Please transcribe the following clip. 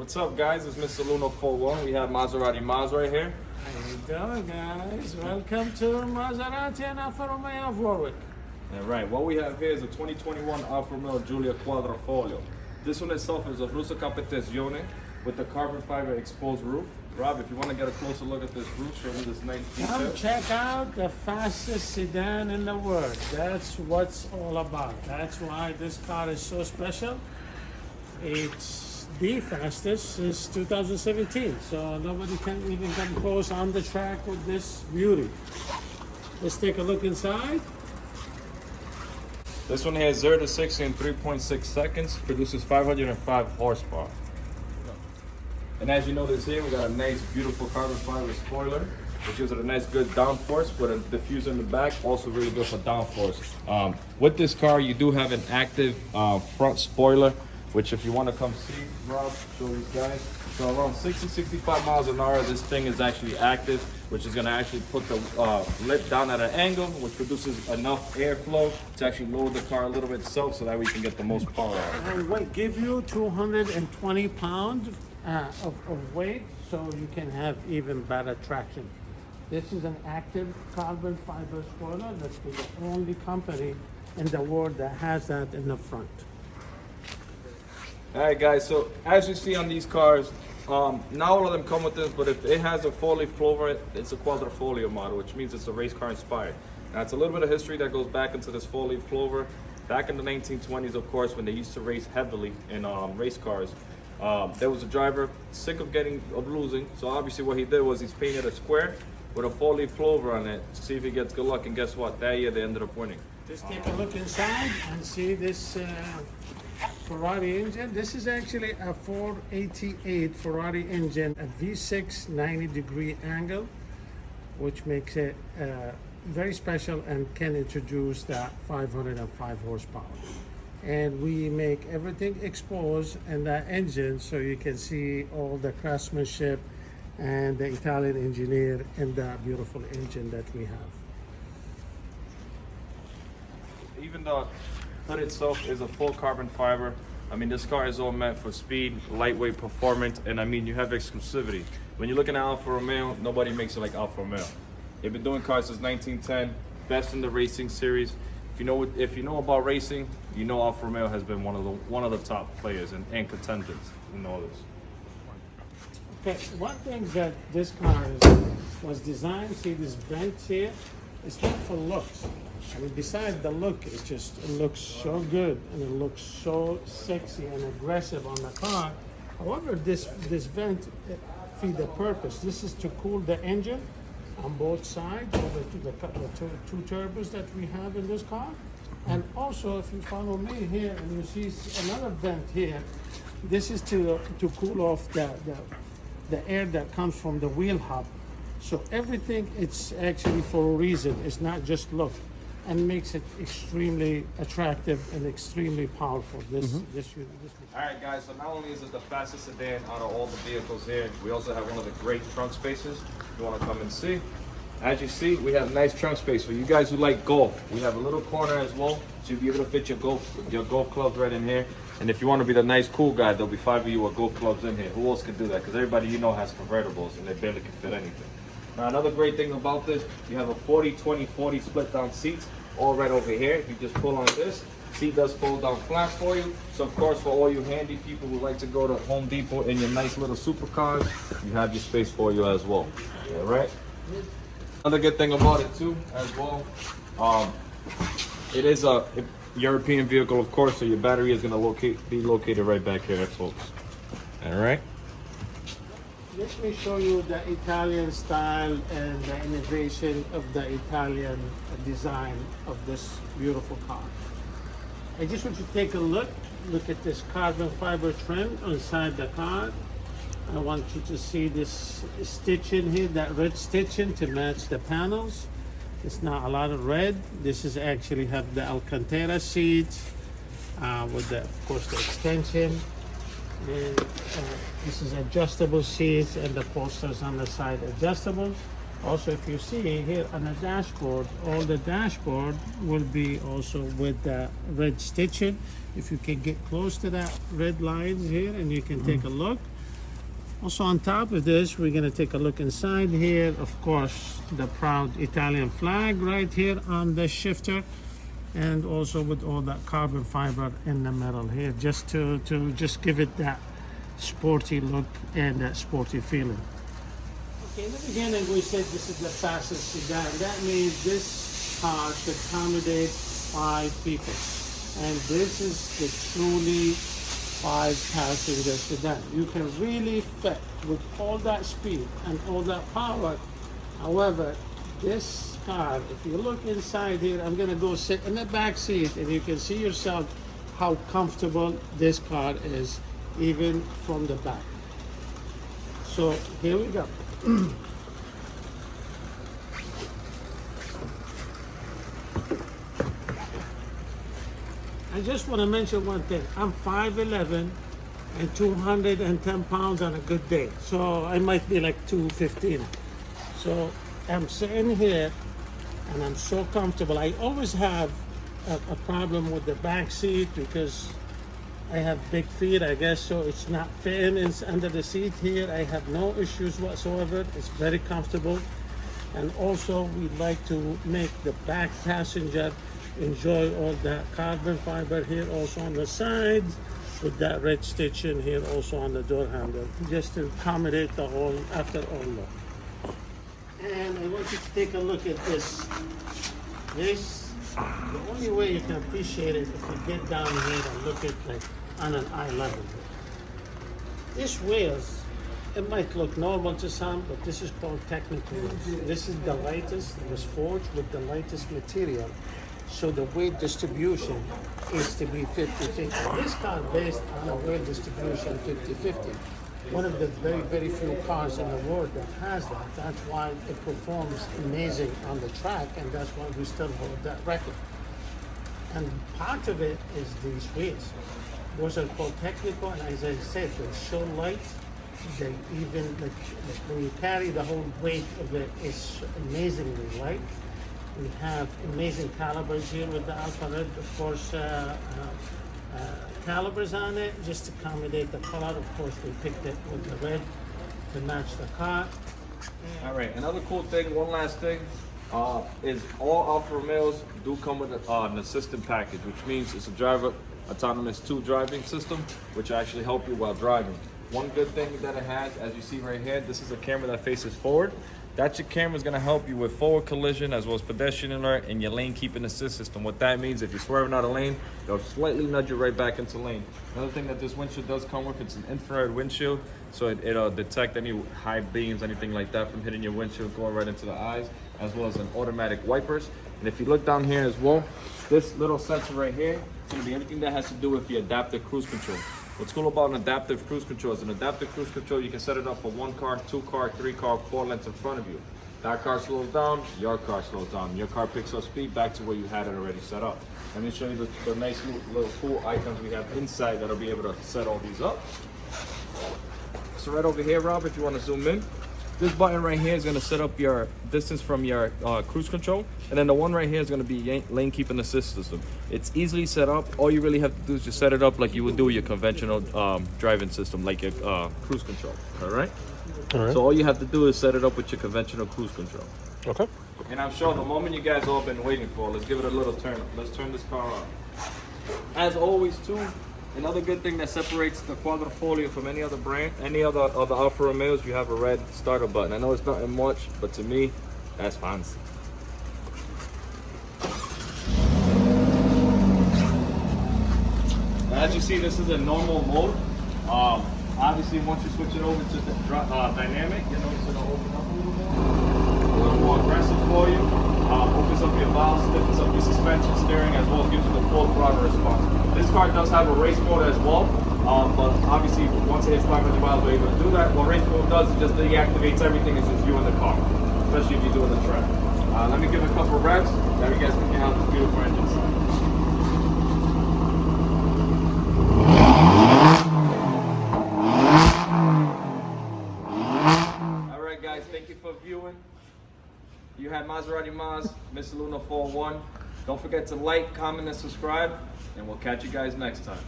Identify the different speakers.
Speaker 1: What's up, guys? It's Mr. Luno 41. We have Maserati Maz right here.
Speaker 2: How you doing, guys? Welcome to Maserati and Alfa Romeo of Warwick.
Speaker 1: All right, what we have here is a 2021 Alfa Romeo Giulia Quadrifoglio. This one itself is a Russa Capitazione with the carbon fiber exposed roof. Rob, if you want to get a closer look at this roof, show me this nice detail.
Speaker 2: Come check out the fastest sedan in the world. That's what's all about. That's why this car is so special. It's the fastest since 2017, so nobody can even come close on the track with this beauty. Let's take a look inside.
Speaker 1: This one here is 0 to 60 in 3.6 seconds, produces 505 horsepower. And as you notice here, we got a nice, beautiful carbon fiber spoiler, which gives it a nice, good downforce with a diffuser in the back, also really good for downforce. With this car, you do have an active front spoiler, which if you want to come see, Rob, show you guys. So around 60-65 miles an hour, this thing is actually active, which is going to actually put the lip down at an angle, which produces enough airflow to actually lower the car a little bit so that we can get the most power out.
Speaker 2: And what give you 220 pounds of weight, so you can have even better traction. This is an active carbon fiber spoiler. That's the only company in the world that has that in the front.
Speaker 1: All right, guys, so as you see on these cars, not all of them come with this, but if it has a 4-leaf clover, it's a Quadrifoglio model, which means it's a race car inspired. Now, it's a little bit of history that goes back into this 4-leaf clover. Back in the 1920s, of course, when they used to race heavily in race cars, there was a driver sick of losing, so obviously what he did was he's painted a square with a 4-leaf clover on it to see if he gets good luck, and guess what? That year they ended up winning.
Speaker 2: Let's take a look inside and see this Ferrari engine. This is actually a 488 Ferrari engine, a V6 90-degree angle, which makes it very special and can introduce that 505 horsepower. And we make everything exposed in that engine so you can see all the craftsmanship and the Italian engineer in that beautiful engine that we have.
Speaker 1: Even the hood itself is a full carbon fiber. I mean, this car is all meant for speed, lightweight performance, and I mean, you have exclusivity. When you're looking at Alfa Romeo, nobody makes it like Alfa Romeo. They've been doing cars since 1910, best in the racing series. If you know about racing, you know Alfa Romeo has been one of the top players and contenders in all this.
Speaker 2: Okay, one thing that this car was designed, see this vent here, it's not for looks. I mean, besides the look, it looks so good and it looks so sexy and aggressive on the car. However, this vent feeds the purpose. This is to cool the engine on both sides, the two turbos that we have in this car. And also, if you follow me here and you see another vent here, this is to cool off the air that comes from the wheel hub. So everything, it's actually for a reason. It's not just look, and makes it extremely attractive and extremely powerful. This
Speaker 1: All right, guys, so not only is it the fastest sedan out of all the vehicles here, we also have one of the great trunk spaces. If you want to come and see. As you see, we have nice trunk space for you guys who like golf. We have a little corner as well, so you'll be able to fit your golf clubs right in here. And if you want to be the nice, cool guy, there'll be 5 of you with golf clubs in here. Who else can do that? Because everybody you know has convertibles, and they barely can fit anything. Now, another great thing about this, you have a 40-20-40 split down seats, all right over here. If you just pull on this, seat does fold down flat for you. So of course, for all you handy people who like to go to Home Depot in your nice little supercars, you have your space for you as well. All right. Another good thing about it too, as well, it is a European vehicle, of course, so your battery is going to be located right back here, folks. All right.
Speaker 2: Let me show you the Italian style and the innovation of the Italian design of this beautiful car. I just want you to take a look at this carbon fiber trim inside the car. I want you to see this stitching here, that red stitching to match the panels. It's not a lot of red. This is actually have the Alcantara seats with the, of course, the extension. And this is adjustable seats, and the posters on the side adjustable. Also, if you see here on the dashboard, all the dashboard will be also with the red stitching. If you can get close to that red lines here and you can take a look, Also on top of this, we're gonna take a look inside here. Of course, the proud Italian flag right here on the shifter, and also with all that carbon fiber in the middle here, just to just give it that sporty look and that sporty feeling. Okay, in the beginning we said this is the fastest sedan. That means this car should accommodate 5 people, and this is the truly 5-passenger sedan. You can really fit with all that speed and all that power. However, this car, if you look inside here, I'm gonna go sit in the back seat and you can see yourself how comfortable this car is, even from the back. So here we go. I just want to mention one thing. I'm 5'11" and 210 pounds on a good day. So I might be like 215. So I'm sitting here and I'm so comfortable. I always have a problem with the back seat because I have big feet, I guess, so it's not fitting under the seat here. I have no issues whatsoever. It's very comfortable. And also we like to make the back passenger enjoy all that carbon fiber here also on the sides, with that red stitching here also on the door handle, just to accommodate the whole after all look. And I want you to take a look at this. This, the only way you can appreciate it if you get down here and look at like on an eye level. This wheels, it might look normal to some, but this is called technical wheels. This is the lightest. It was forged with the lightest material, so the weight distribution is to be 50-50. This car based on a weight distribution 50-50. One of the very, very few cars in the world that has that. That's why it performs amazing on the track, and that's why we still hold that record. And part of it is these wheels. Those are called technical, and as I said, they're so light. They even, like when you carry the whole weight of it, it's amazingly light. We have amazing calibers here with the Alfa Red, of course, calibers on it, just to accommodate the color. Of course, we picked it with the red to match the car.
Speaker 1: All right, another cool thing, one last thing, is all Alfa Romeos do come with an assistant package, which means it's a driver autonomous 2 driving system, which actually help you while driving. One good thing that it has, as you see right here, this is a camera that faces forward. That your camera is going to help you with forward collision as well as pedestrian alert and your lane keeping assist system. What that means, if you're swerving out of lane, it'll slightly nudge you right back into lane. Another thing that this windshield does come with, it's an infrared windshield, so it'll detect any high beams, anything like that from hitting your windshield, going right into the eyes, as well as an automatic wipers. And if you look down here as well, this little sensor right here, it's going to be everything that has to do with the adaptive cruise control. What's cool about an adaptive cruise control is an adaptive cruise control, you can set it up for 1 car, 2 car, 3 car, 4 lengths in front of you. That car slows down, your car slows down. Your car picks up speed back to where you had it already set up. Let me show you the nice little cool icons we have inside that'll be able to set all these up. So right over here, Rob, if you want to zoom in, this button right here is going to set up your distance from your cruise control, and then the one right here is going to be lane keeping assist system. It's easily set up. All you really have to do is just set it up like you would do your conventional driving system, like your cruise control. All right? So all you have to do is set it up with your conventional cruise control.
Speaker 2: Okay.
Speaker 1: And I'm sure the moment you guys all been waiting for, let's give it a little turn up. Let's turn this car on. As always, too, another good thing that separates the Quadrifoglio from any other brand, any other Alfa Romeos, you have a red starter button. I know it's nothing much, but to me, that's fancy. As you see, this is a normal mode. Obviously, once you switch it over to the dynamic, you notice it'll open up a little more aggressive for you. Opens up your valves, stiffens up your suspension, steering, as well as gives you the full throttle response. This car does have a race mode as well, but obviously once it hits 500 miles, we're able to do that. What race mode does is just deactivates everything. It's just you in the car, especially if you're doing the track. Let me give it a couple of revs, that you guys can hear how this beautiful engine sounds. Thank you for viewing. You had Maserati Maz, Mr. Luna 41. Don't forget to like, comment, and subscribe, and we'll catch you guys next time.